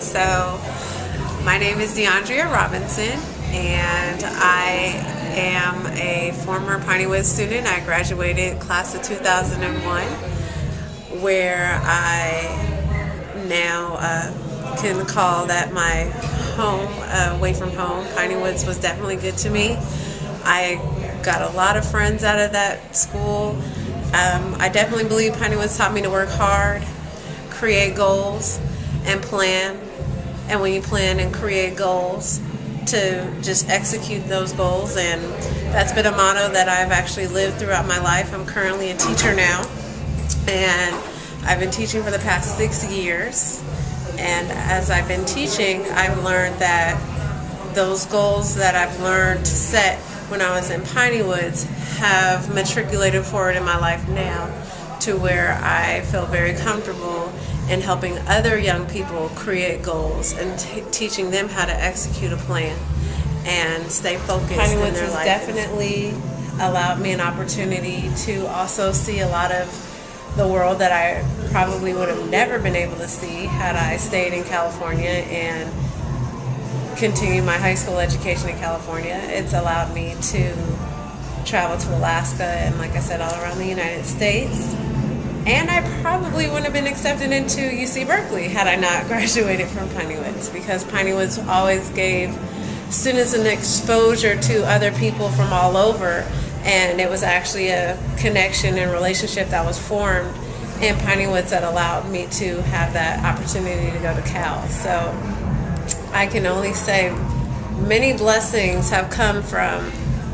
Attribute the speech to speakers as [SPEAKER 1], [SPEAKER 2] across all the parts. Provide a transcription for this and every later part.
[SPEAKER 1] So, my name is DeAndrea Robinson, and I am a former Pineywood student. I graduated class of 2001, where I now can call that my home, away from home. Piney-Woods was definitely good to me. I got a lot of friends out of that school. I definitely believe Piney-Woods taught me to work hard, create goals, and plan. And when you plan and create goals, to just execute those goals. And that's been a motto that I've actually lived throughout my life. I'm currently a teacher now, and I've been teaching for the past 6 years. And as I've been teaching, I've learned that those goals that I've learned to set when I was in Piney-Woods have matriculated forward in my life now to where I feel very comfortable in helping other young people create goals and teaching them how to execute a plan and stay focused in
[SPEAKER 2] Piney-Woods
[SPEAKER 1] their life.
[SPEAKER 2] has definitely
[SPEAKER 1] allowed me an opportunity to also see a lot of the world that I probably would have never been able to see had I stayed in California and continued my high school education in California. It's allowed me to travel to Alaska and, like I said, all around the United States. And I probably wouldn't have been accepted into UC Berkeley had I not graduated from Piney-Woods, because Piney-Woods always gave students an exposure to other people from all over. And it was actually a connection and relationship that was formed in Piney-Woods that allowed me to have that opportunity to go to Cal. So I can only say many blessings have come from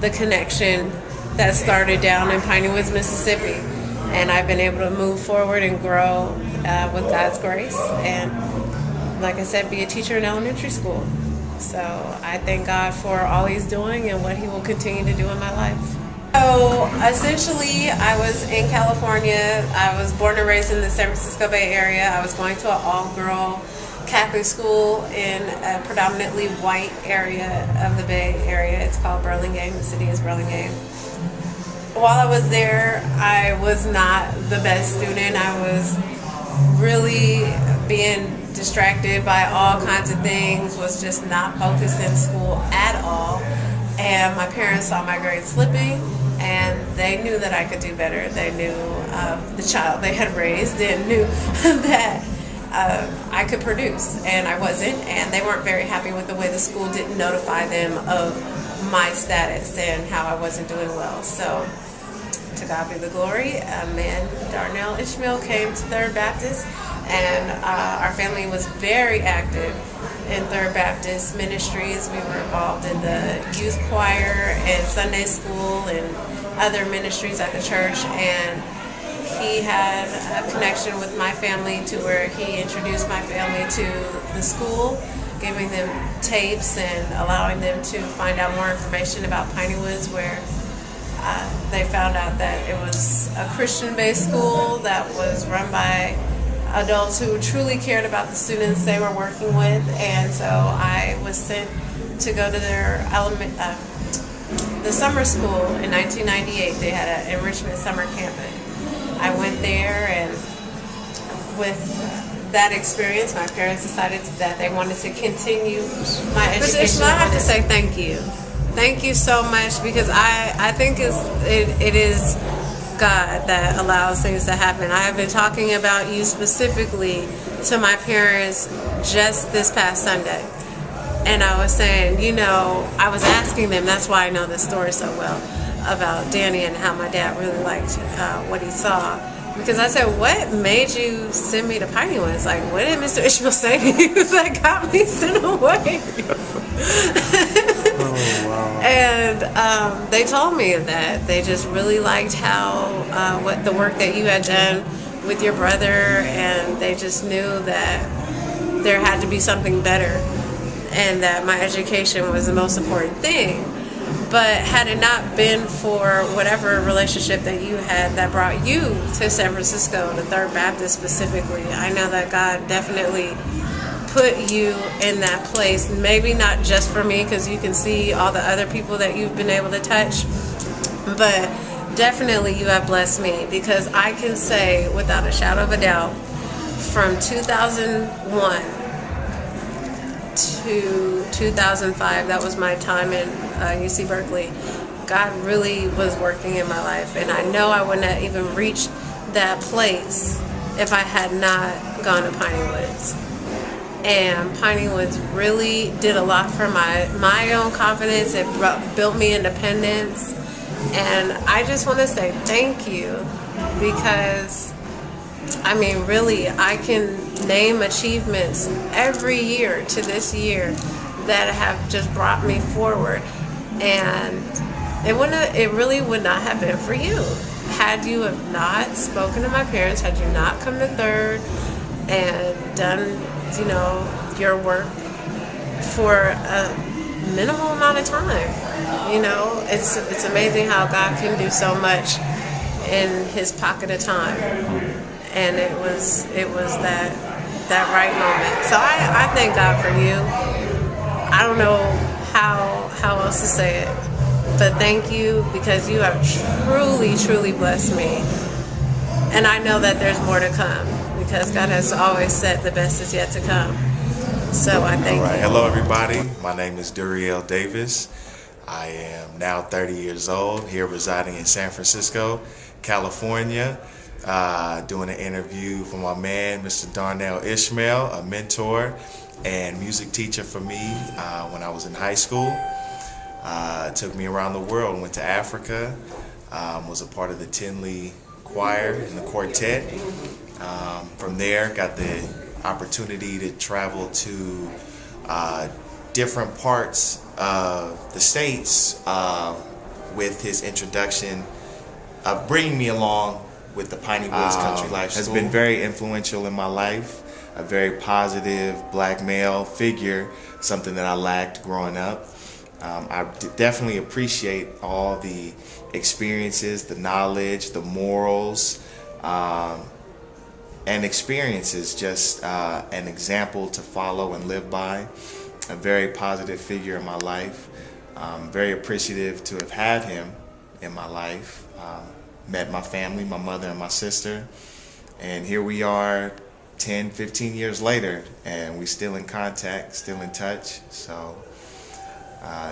[SPEAKER 1] the connection that started down in Piney-Woods, Mississippi. And I've been able to move forward and grow with God's grace. And like I said, be a teacher in elementary school. So I thank God for all He's doing and what He will continue to do in my life. So essentially, I was in California. I was born and raised in the San Francisco Bay Area. I was going to an all-girl Catholic school in a predominantly white area of the Bay Area. It's called Burlingame. The city is Burlingame. While I was there, I was not the best student. I was really being distracted by all kinds of things, was just not focused in school at all. And my parents saw my grades slipping, and they knew that I could do better. They knew the child they had raised and knew that I could produce, and I wasn't. And they weren't very happy with the way the school didn't notify them of my status and how I wasn't doing well. So to God be the glory. A man, Darnell Ishmael, came to Third Baptist, and our family was very active in Third Baptist ministries. We were involved in the youth choir and Sunday school and other ministries at the church, and he had a connection with my family to where he introduced my family to the school, giving them tapes and allowing them to find out more information about Piney-Woods, where they found out that it was a Christian-based school that was run by adults who truly cared about the students they were working with. And so I was sent to go to their the summer school in 1998. They had an enrichment summer camp. I went there, and with that experience, my parents decided that they wanted to continue my education. I have to say thank you. Thank you so much, because I think it is God that allows things to happen. I have been talking about you specifically to my parents just this past Sunday. And I was saying, I was asking them, that's why I know this story so well, about Danny and how my dad really liked what he saw. Because I said, what made you send me to Piney-Woods? Like, what did Mr. Ishmael say to you that got me sent away?
[SPEAKER 3] Oh, wow.
[SPEAKER 1] And they told me that they just really liked how what the work that you had done with your brother, and they just knew that there had to be something better, and that my education was the most important thing. But had it not been for whatever relationship that you had that brought you to San Francisco, to Third Baptist specifically, I know that God definitely put you in that place. Maybe not just for me, because you can see all the other people that you've been able to touch, but definitely you have blessed me, because I can say without a shadow of a doubt, from 2001 to 2005, that was my time in UC Berkeley, God really was working in my life. And I know I wouldn't have even reached that place if I had not gone to Piney Woods. And Piney Woods really did a lot for my own confidence. It built me independence. And I just want to say thank you, because I mean, really, I can name achievements every year to this year that have just brought me forward. And it really would not have been for you had you have not spoken to my parents, had you not come to Third and done, you know, your work for a minimal amount of time. You know, it's amazing how God can do so much in His pocket of time, and it was that right moment. So I thank God for you. I don't know how else to say it, but thank you, because you have truly blessed me, and I know that there's more to come, because God has always said the best is yet to come. So I thank you.
[SPEAKER 2] Hello everybody, my name is Duriel Davis. I am now 30 years old, here residing in San Francisco, California, doing an interview for my man, Mr. Darnell Ishmael, a mentor and music teacher for me when I was in high school. Took me around the world, went to Africa, was a part of the Tinley Choir and the quartet. From there, got the opportunity to travel to different parts of the States with his introduction of bringing me along with the Piney Woods Country Life School. Has been very influential in my life, a very positive black male figure, something that I lacked growing up. I definitely appreciate all the experiences, the knowledge, the morals, and experiences, just an example to follow and live by. A very positive figure in my life. Very appreciative to have had him in my life. Met my family, my mother and my sister, and here we are 10, 15 years later, and we still in contact, still in touch. So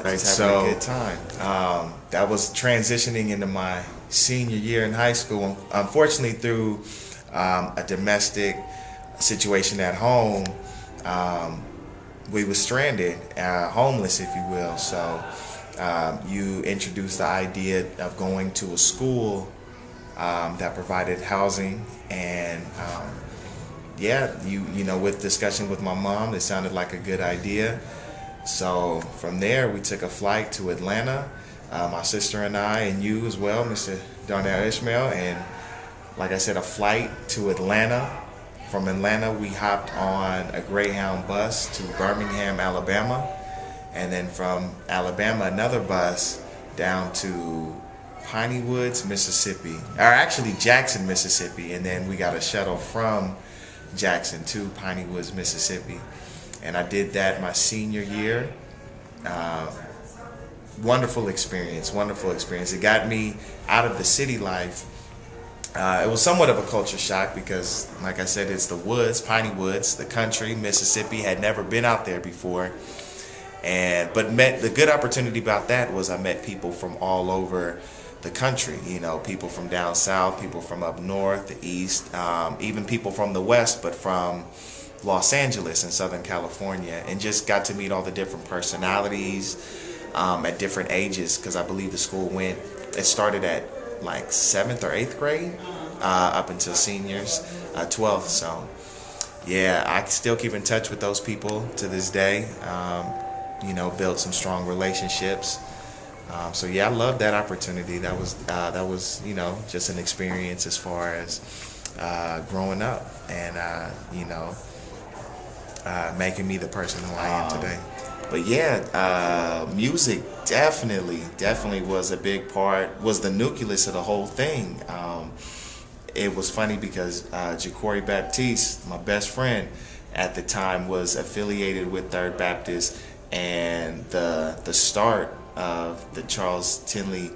[SPEAKER 2] just having a good time. That was transitioning into my senior year in high school. Unfortunately, through a domestic situation at home, we were stranded, homeless, if you will. So you introduced the idea of going to a school that provided housing, and yeah, you know, with discussion with my mom, it sounded like a good idea. So from there, we took a flight to Atlanta, my sister and I, and you as well, Mr. Darnell Ishmael, and like I said, a flight to Atlanta. From Atlanta, we hopped on a Greyhound bus to Birmingham, Alabama, and then from Alabama, another bus down to Piney Woods, Mississippi, or actually Jackson, Mississippi, and then we got a shuttle from Jackson to Piney Woods, Mississippi. And I did that my senior year. Wonderful experience, wonderful experience. It got me out of the city life. It was somewhat of a culture shock because, like I said, it's the woods, Piney Woods, the country, Mississippi. Had never been out there before, but met the good opportunity about that was I met people from all over the country. You know, people from down south, people from up north, the east, even people from the west, but from Los Angeles and Southern California, and just got to meet all the different personalities at different ages, because I believe the school it started at like 7th or 8th grade up until seniors, 12th. So yeah, I still keep in touch with those people to this day. You know, build some strong relationships. So yeah, I love that opportunity. That was you know, just an experience as far as growing up and you know, making me the person who I am today. But yeah, music definitely was a big part, was the nucleus of the whole thing. It was funny because Jacory Baptiste, my best friend at the time, was affiliated with Third Baptist, and the start of the Charles Tinley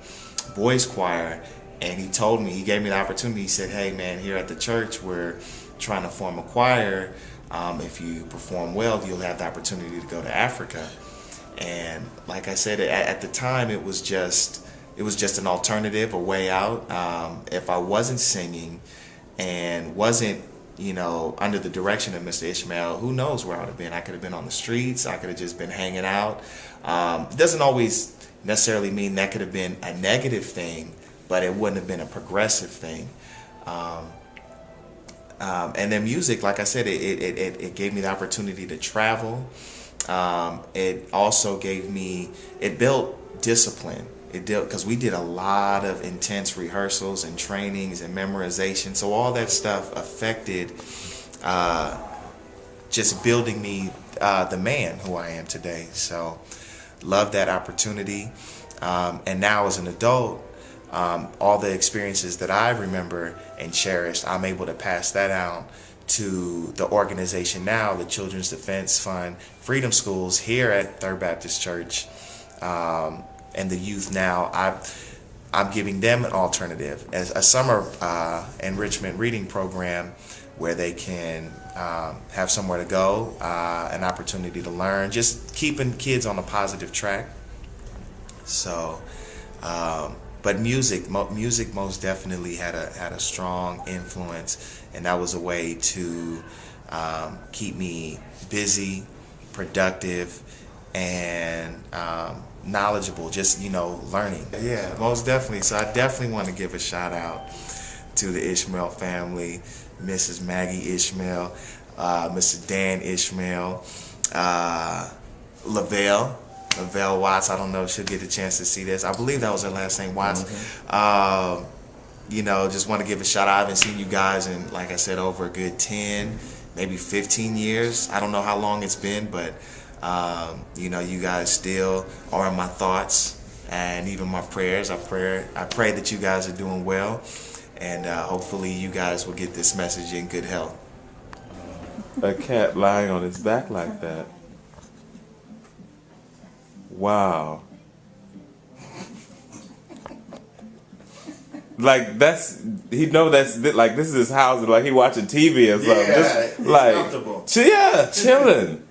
[SPEAKER 2] Boys Choir, and he gave me the opportunity. He said, "Hey man, here at the church we're trying to form a choir. If you perform well, you'll have the opportunity to go to Africa. And like I said, at the time, it was just an alternative, a way out. If I wasn't singing and wasn't, under the direction of Mr. Ishmael, who knows where I would have been. I could have been on the streets. I could have just been hanging out. It doesn't always necessarily mean that could have been a negative thing, but it wouldn't have been a progressive thing. And then music, like I said, it gave me the opportunity to travel. It also it built discipline. Because we did a lot of intense rehearsals and trainings and memorization. So all that stuff affected just building me the man who I am today. So love that opportunity. And now as an adult, all the experiences that I remember and cherished, I'm able to pass that out to the organization now, the Children's Defense Fund Freedom Schools here at Third Baptist Church. And the youth now, I'm giving them an alternative as a summer enrichment reading program where they can have somewhere to go, an opportunity to learn, just keeping kids on a positive track. So, but music most definitely had a strong influence, and that was a way to keep me busy, productive, and knowledgeable, just learning. Yeah, most definitely. So I definitely want to give a shout out to the Ishmael family, Mrs. Maggie Ishmael, Mr. Dan Ishmael, Lavelle Watts. I don't know if she'll get a chance to see this. I believe that was her last name, Watts. Just want to give a shout out. I haven't seen you guys in, like I said, over a good 10, maybe 15 years. I don't know how long it's been, but you guys still are in my thoughts and even my prayers. I pray that you guys are doing well, and hopefully you guys will get this message in good health.
[SPEAKER 3] A cat lying on his back like that. Wow. Like that's like this is his house, and like he watching TV or something.
[SPEAKER 2] Yeah,
[SPEAKER 3] just
[SPEAKER 2] it's
[SPEAKER 3] like
[SPEAKER 2] comfortable.
[SPEAKER 3] Chilling.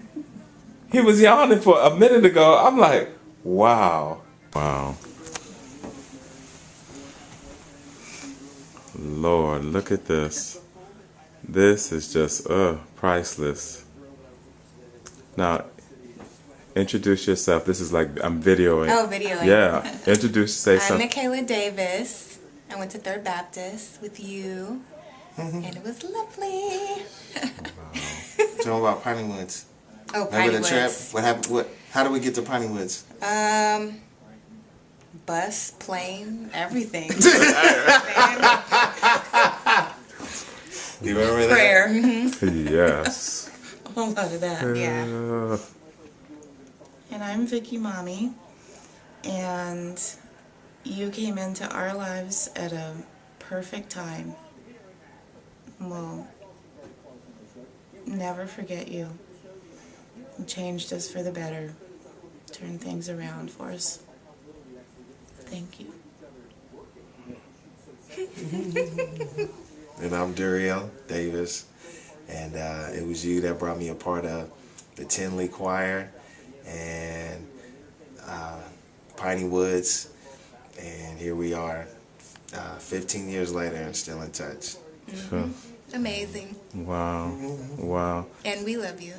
[SPEAKER 3] He was yawning for a minute ago. I'm like, wow. Wow. Lord, look at this. This is just priceless. Now, introduce yourself. This is like I'm videoing.
[SPEAKER 4] Oh, videoing.
[SPEAKER 3] Yeah. Introduce, say
[SPEAKER 4] I'm
[SPEAKER 3] something.
[SPEAKER 4] Michaela Davis. I went to Third Baptist with you, and it was lovely.
[SPEAKER 2] Tell me about Piney Woods.
[SPEAKER 4] Oh,
[SPEAKER 2] Remember
[SPEAKER 4] Piney
[SPEAKER 2] the trip?
[SPEAKER 4] Woods.
[SPEAKER 2] What happened? How did we get to Piney Woods?
[SPEAKER 4] Bus, plane, everything.
[SPEAKER 2] You remember that?
[SPEAKER 4] Prayer. Mm-hmm.
[SPEAKER 3] Yes.
[SPEAKER 4] A whole lot of that. Yeah.
[SPEAKER 5] And I'm Vicky Mommy, and you came into our lives at a perfect time. We'll never forget you. You changed us for the better, turned things around for us. Thank you.
[SPEAKER 2] And I'm Duriel Davis, and it was you that brought me a part of the Tinley Choir and Piney Woods, and here we are 15 years later and still in touch.
[SPEAKER 4] Mm-hmm. Amazing.
[SPEAKER 3] Wow. Wow.
[SPEAKER 4] And we love you.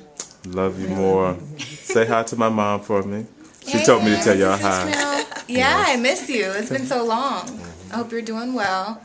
[SPEAKER 3] Love you more. Say hi to my mom for me. She told me to tell y'all hi.
[SPEAKER 4] Yeah, I miss you. It's been so long. I hope you're doing well.